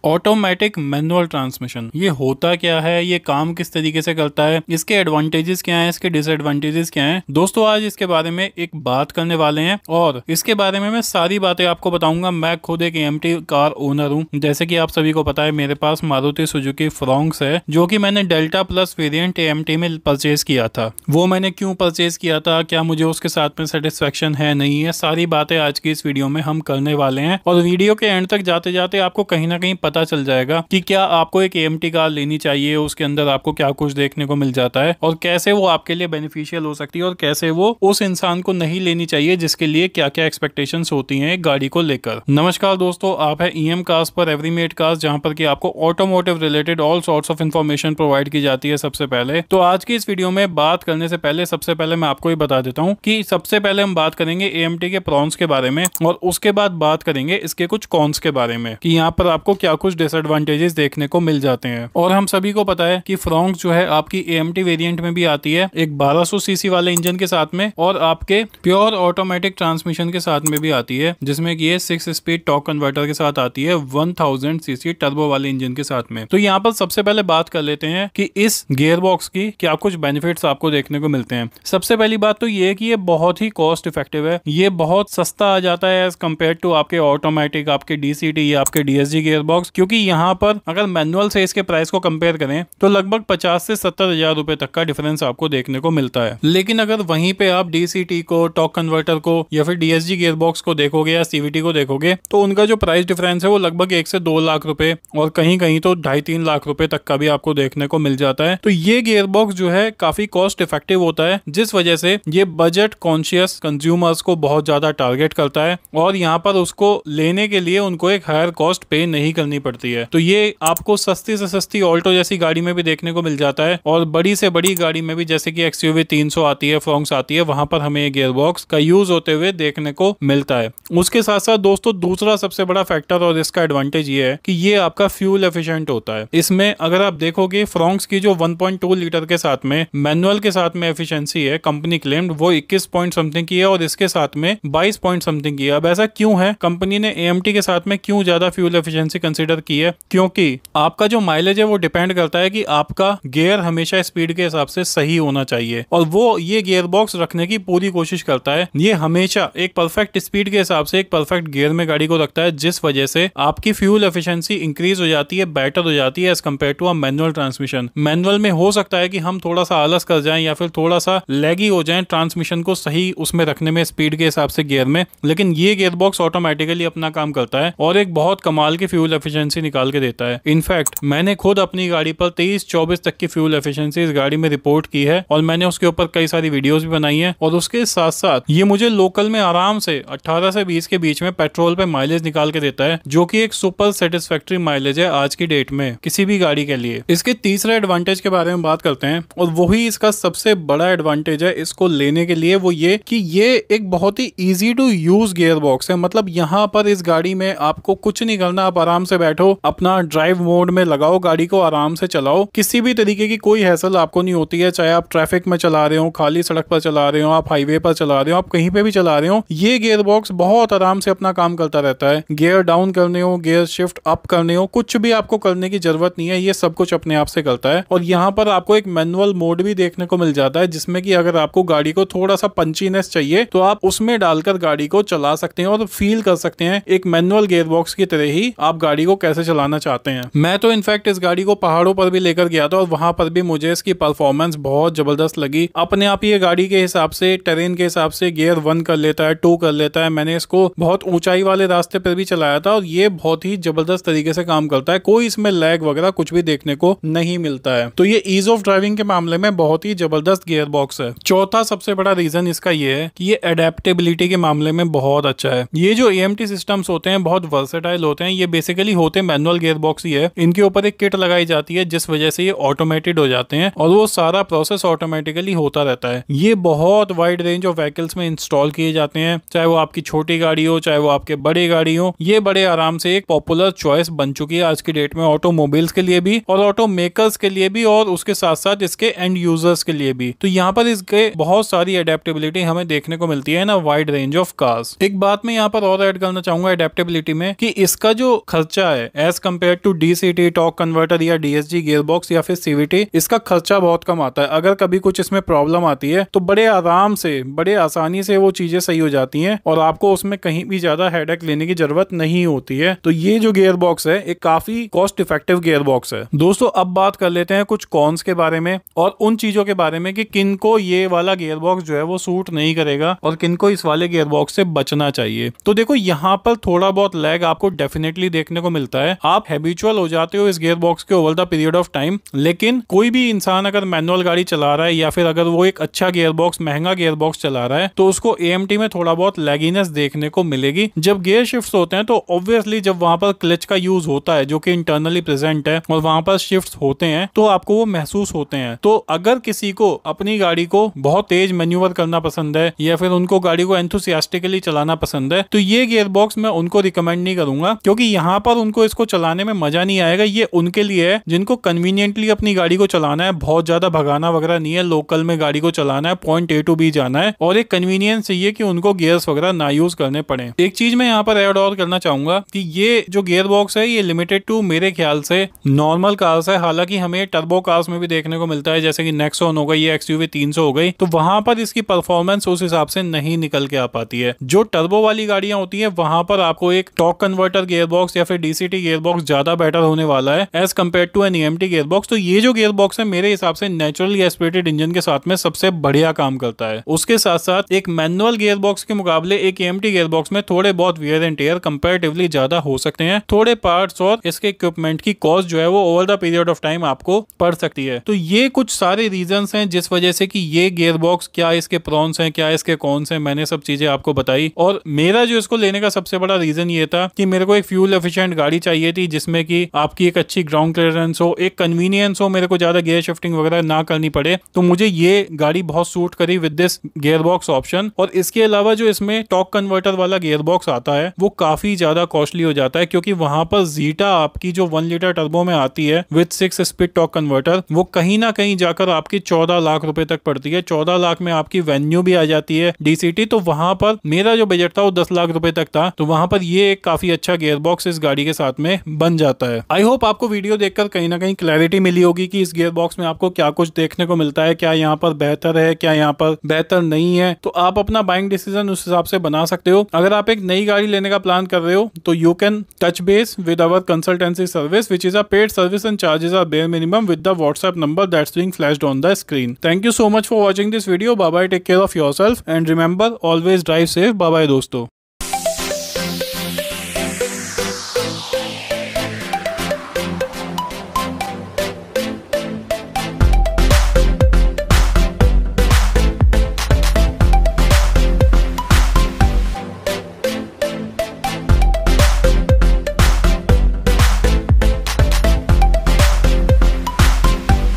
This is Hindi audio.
ऑटोमेटिक मैनुअल ट्रांसमिशन ये होता क्या है, ये काम किस तरीके से करता है, इसके एडवांटेजेस क्या हैं, इसके डिसएडवांटेजेस क्या हैं। दोस्तों आज इसके बारे में एक बात करने वाले हैं और इसके बारे में मैं सारी बातें आपको बताऊंगा। मैं खुद एक एएमटी कार ओनर हूं। जैसे कि आप सभी को पता है मेरे पास मारुति सुजुकी फ्रोंक्स है जो कि मैंने डेल्टा प्लस वेरिएंट एएमटी में परचेज किया था। वो मैंने क्यों परचेज किया था, क्या मुझे उसके साथ में सेटिस्फेक्शन है नहीं है, सारी बातें आज की इस वीडियो में हम करने वाले हैं। और वीडियो के एंड तक जाते जाते आपको कहीं ना कहीं पता चल जाएगा कि क्या आपको एक एएमटी कार लेनी चाहिए, उसके अंदर आपको क्या कुछ देखने को मिल जाता है और कैसे वो आपके लिए बेनिफिशियल हो सकती है और कैसे वो उस इंसान को नहीं लेनी चाहिए जिसके लिए क्या क्या एक्सपेक्टेशंस होती हैं एक गाड़ी को लेकर। नमस्कार दोस्तों, आप है ईएम कार्स पर, एवरीमेड कार्स, जहां पर कि आपको automotive related all sorts of information provide की जाती है। सबसे पहले तो आज की इस वीडियो में बात करने से पहले सबसे पहले मैं आपको ये बता देता हूँ कि सबसे पहले हम बात करेंगे एएमटी के प्रॉन्स के बारे में और उसके बाद बात करेंगे इसके कुछ कॉन्स के बारे में कि यहाँ पर आपको क्या कुछ डिसएडवांटेजेस देखने को मिल जाते हैं। और हम सभी को पता है कि फ्रोंक्स जो है आपकी एएमटी वेरिएंट में भी आती है एक 1200 सीसी वाले इंजन के साथ में और आपके प्योर ऑटोमेटिक ट्रांसमिशन के साथ में भी आती है, जिसमें कि ये 6 स्पीड टॉर्क कन्वर्टर के साथ आती है 1000 सीसी टर्बो वाले इंजन के साथ में। तो यहाँ पर सबसे पहले बात कर लेते हैं कि इस गियर बॉक्स की क्या कुछ बेनिफिट्स आपको देखने को मिलते हैं। सबसे पहली बात तो ये कि ये बहुत ही कॉस्ट इफेक्टिव है, ये बहुत सस्ता आ जाता है एज कम्पेयर टू आपके ऑटोमेटिक, आपके डीसीटी या आपके डीएसजी गियर बॉक्स। क्योंकि यहाँ पर अगर मैनुअल से इसके प्राइस को कंपेयर करें तो लगभग 50 से 70 हजार रुपए तक का डिफरेंस आपको देखने को मिलता है। लेकिन अगर वहीं पे आप डीसीटी को, टॉर्क कन्वर्टर को या फिर डीएसजी गियर बॉक्स को देखोगे या सीवीटी को देखोगे तो उनका जो प्राइस डिफरेंस है वो लगभग 1 से 2 लाख रुपए और कहीं कहीं तो 2.5-3 लाख रुपए तक का भी आपको देखने को मिल जाता है। तो ये गियर बॉक्स जो है काफी कॉस्ट इफेक्टिव होता है, जिस वजह से ये बजट कॉन्शियस कंज्यूमर्स को बहुत ज्यादा टारगेट करता है और यहाँ पर उसको लेने के लिए उनको एक हायर कॉस्ट पे नहीं करनी पड़ती है। तो ये आपको सस्ती से सस्ती ऑल्टो जैसी गाड़ी में भी देखने को मिल जाता है और बड़ी से बड़ी गाड़ी में भी, जैसे कि एक्सयूवी 300 आती है, फ्रोंक्स आती है, वहां पर हमें ये गियर बॉक्स का यूज होते हुए देखने को मिलता है। उसके साथ साथ दोस्तों दूसरा सबसे बड़ा फैक्टर और इसका एडवांटेज ये है कि ये आपका फ्यूल एफिशिएंट होता है। इसमें अगर आप देखोगे फ्रोंक्स की जो 1.2 लीटर के साथ में मैनुअल के साथ में एफिशिएंसी है कंपनी क्लेम्ड वो 21 पॉइंट समथिंग की है और इसके साथ में 22 पॉइंट समथिंग की है। अब ऐसा क्यों है, कंपनी ने एएमटी के साथ में क्यों ज्यादा फ्यूल एफिशिएंसी कंसीडर की है? क्योंकि आपका जो माइलेज है वो डिपेंड करता है कि आपका गियर हमेशा स्पीड के हिसाब से सही होना चाहिए और वो ये गियर बॉक्स रखने की पूरी कोशिश करता है। ये हमेशा एक परफेक्ट स्पीड के हिसाब से एक परफेक्ट गियर में गाड़ी को रखता है, जिस वजह से आपकी फ्यूल एफिशिएंसी इंक्रीज हो जाती है, बेटर हो जाती है as compared to a manual transmission. Manual में हो सकता है कि हम थोड़ा सा आलस कर जाएं या फिर थोड़ा सा लैगी हो जाएं ट्रांसमिशन को सही उसमें रखने में स्पीड के हिसाब से गियर में, लेकिन ये गियर बॉक्स ऑटोमेटिकली अपना काम करता है और एक बहुत कमाल की फ्यूल एफिशिएंसी निकाल के देता है। इनफैक्ट मैंने खुद अपनी गाड़ी पर 23-24 तक की फ्यूल एफिशिएंसी इस गाड़ी में रिपोर्ट की है और मैंने उसके ऊपर कई सारी वीडियोस भी बनाई है और उसके साथ साथ ये मुझे लोकल में आराम से 18 से 20 के बीच में पेट्रोल पे माइलेज निकाल के देता है, जो कि एक सुपर सेटिस्फैक्टरी माइलेज है आज की डेट में किसी भी गाड़ी के लिए। इसके तीसरे एडवांटेज के बारे में बात करते हैं और वही इसका सबसे बड़ा एडवांटेज है इसको लेने के लिए, वो ये कि ये एक बहुत ही easy to use gearbox है। मतलब यहाँ पर इस गाड़ी में आपको कुछ नहीं करना, आप आराम से बैठो, अपना ड्राइव मोड में लगाओ, गाड़ी को आराम से चलाओ, किसी भी तरीके की कोई हैसल आपको नहीं होती है। चाहे आप ट्रैफिक में चला रहे हो, खाली सड़क पर चला रहे हो, आप हाईवे पर चला रहे हो, आप कहीं पे भी चला रहे हो, ये गियर बॉक्स बहुत आराम से अपना काम करता रहता है। गियर डाउन करने हो, गियर शिफ्ट अप करने हो, कुछ भी आपको करने की जरूरत नहीं है, ये सब कुछ अपने आप से करता है। और यहाँ पर आपको एक मैनुअल मोड भी देखने को मिल जाता है, जिसमें कि अगर आपको गाड़ी को थोड़ा सा पंचीनेस चाहिए तो आप उसमें डालकर गाड़ी को चला सकते हैं और फील कर सकते हैं एक मैनुअल गियर बॉक्स की तरह ही आप गाड़ी को कैसे चलाना चाहते हैं। मैं तो इनफैक्ट इस गाड़ी को पहाड़ों पर भी लेकर गया था और वहां पर भी मुझे इसकी परफॉर्मेंस बहुत जबरदस्त लगी। अपने आप ये गाड़ी के हिसाब से, टेरेन के हिसाब से गियर 1 कर लेता है, 2 कर लेता है। मैंने इसको बहुत ऊंचाई वाले रास्ते पर भी चलाया था और ये बहुत ही जबरदस्त तरीके से काम करता है, कोई इसमें लैग वगैरह कुछ भी देखने को नहीं मिलता है। तो ये ईज ऑफ ड्राइविंग के मामले में बहुत ही जबरदस्त गियर बॉक्स है। चौथा सबसे बड़ा रीजन इसका ये है कि ये एडेप्टेबिलिटी के मामले में बहुत अच्छा है। ये जो एएमटी सिस्टम्स होते हैं बहुत वर्सेटाइल होते हैं, ये बेसिकली होते मैनुअल गियर बॉक्स ही है। इनके ऊपर एक किट लगाई जाती है जिस वजह से ये ऑटोमेटेड हो जाते हैं और वो सारा प्रोसेस ऑटोमेटिकली होता रहता है। ये बहुत वाइड रेंज ऑफ व्हीकल्स में इंस्टॉल किए जाते हैं, चाहे वो आपकी छोटी गाड़ी हो, चाहे वो आपके बड़ी गाड़ी हो। ये बड़े आराम से एक पॉपुलर चॉइस बन चुकी है आज की डेट में ऑटोमोबाइल्स के लिए भी और ऑटो मेकर्स के लिए भी और उसके साथ साथ इसके एंड यूजर्स के लिए भी। तो यहाँ पर इसके बहुत सारी एडेप्टेबिलिटी हमें देखने को मिलती है ना वाइड रेंज ऑफ कार्स। एक बात मैं यहाँ पर और ऐड करना चाहूंगा एडेप्टेबिलिटी में कि इसका जो खर्चा सस्ता है as compared to DCT, torque converter या DSG गियर बॉक्स या फिर CVT। इसका खर्चा बहुत कम आता है। अगर कभी कुछ इसमें प्रॉब्लम आती है तो बड़े आराम से, बड़े आसानी से वो चीजें सही हो जाती हैं और आपको उसमें कहीं भी ज्यादा हेडेक लेने की जरूरत नहीं होती है। तो ये जो गियर बॉक्स है एक काफी कॉस्ट इफेक्टिव गियर बॉक्स है। दोस्तों अब बात कर लेते हैं कुछ कॉन्स के बारे में और उन चीजों के बारे में कि किनको ये वाला गियर बॉक्स जो है वो सूट नहीं करेगा और किनको इस वाले गियर बॉक्स से बचना चाहिए। तो देखो यहाँ पर थोड़ा बहुत लैग आपको डेफिनेटली देखने को मिलता है। आप हैबिचुअल हो जाते हो इस गियर बॉक्स के over the period of time, लेकिन कोई भी इंसान अगर मैनुअल गाड़ी चला रहा है या फिर अगर वो एक अच्छा गियर बॉक्स, महंगा गियर बॉक्स चला रहा है तो उसको AMT में थोड़ा बहुत लैगीनेस देखने को मिलेगी। जब गियर शिफ्ट होते हैं तो ऑब्वियसली जब वहां पर क्लच का यूज होता है जो कि इंटरनली प्रेजेंट है और वहां पर शिफ्ट होते हैं तो आपको वो महसूस होते हैं। तो अगर किसी को अपनी गाड़ी को बहुत तेज मैन्यूवर करना पसंद है या फिर उनको गाड़ी को एंथुसियास्टिकली चलाना पसंद है तो ये गियर बॉक्स मैं उनको रिकमेंड नहीं करूंगा, क्योंकि यहाँ पर उनको इसको चलाने में मजा नहीं आएगा। ये उनके लिए है जिनको कन्वीनियंटली अपनी गाड़ी को चलाना है, बहुत ज्यादा भगाना वगैरह नहीं है, लोकल में गाड़ी को चलाना है, पॉइंट A to B जाना है और एक कन्वीनियंस चाहिए कि उनको गियर्स वगैरह ना यूज करने पड़े। एक चीज मैं यहाँ पर ऐड और करना चाहूंगा कि ये जो गियर बॉक्स है ये लिमिटेड टू मेरे ख्याल से नॉर्मल कार्स है। हालांकि हमें टर्बो कार्स में भी देखने को मिलता है, जैसे कि नेक्सॉन हो गई या XUV 300 हो गई, तो वहां पर इसकी परफॉर्मेंस उस हिसाब से नहीं निकल के आ पाती है। जो टर्बो वाली गाड़ियां होती है वहां पर आपको एक टॉर्क कन्वर्टर गियर बॉक्स या फिर DCT गियर बॉक्स ज्यादा बेटर होने वाला है as compared to an EMT gear box. तो ये जो गियर बॉक्स है मेरे हिसाब से नेचुरली एस्पिरेटेड इंजन के साथ में सबसे बढ़िया काम करता है। उसके साथ साथ एक मैनुअल गियर बॉक्स के मुकाबले एक EMT गियर बॉक्स में थोड़े बहुत वियर एंड टेयर कंपैरेटिवली ज्यादा हो सकते हैं। थोड़े पार्ट्स और इसके इक्विपमेंट की कॉस्ट जो है वो over the period of time आपको पड़ सकती है। तो ये कुछ सारे रीजंस हैं जिस वजह से कि ये गियर बॉक्स, क्या इसके प्रॉन्स हैं, क्या इसके कॉन्स हैं, मैंने सब चीजें आपको बताई। और मेरा जो इसको लेने का सबसे बड़ा रीजन ये था कि मेरे को एक फ्यूल एफिशिएंट गाड़ी चाहिए थी जिसमें कि आपकी एक अच्छी ग्राउंड क्लियरेंस हो, एक कन्वीनियंस हो, मेरे को ज्यादा गियर शिफ्टिंग वगैरह ना करनी पड़े। तो मुझे ये गाड़ी बहुत सूट करी with this gear box option. और इसके अलावा जो इसमें टॉर्क कन्वर्टर वाला गियर बॉक्स आता है वो काफी ज्यादा कॉस्टली हो जाता है, क्योंकि वहां पर जीटा आपकी जो 1 लीटर टर्बो में आती है विद 6 स्पीड टॉर्क कन्वर्टर वो कहीं ना कहीं जाकर आपकी 14 लाख रुपए तक पड़ती है। 14 लाख में आपकी वेन्यू भी आ जाती है DCT। तो वहां पर मेरा जो बजट था वो 10 लाख रुपए तक था, तो वहां पर ये एक काफी अच्छा गियर बॉक्स इस गाड़ी के साथ में बन जाता है। आई होप आपको वीडियो देखकर कहीं ना कहीं क्लैरिटी मिली होगी कि इस गियर बॉक्स में आपको क्या कुछ देखने को मिलता है, क्या यहाँ पर बेहतर है, क्या यहाँ पर बेहतर नहीं है। तो आप अपना बाइंग डिसीजन उस हिसाब से बना सकते हो। अगर आप एक नई गाड़ी लेने का प्लान कर रहे हो तो you can touch base with our consultancy service which is a paid service and charges are bare minimum with the WhatsApp number that's being flashed on the screen. Thank you so much for watching this video. Bye bye, take care of yourself and remember always drive safe. Bye bye दोस्तों।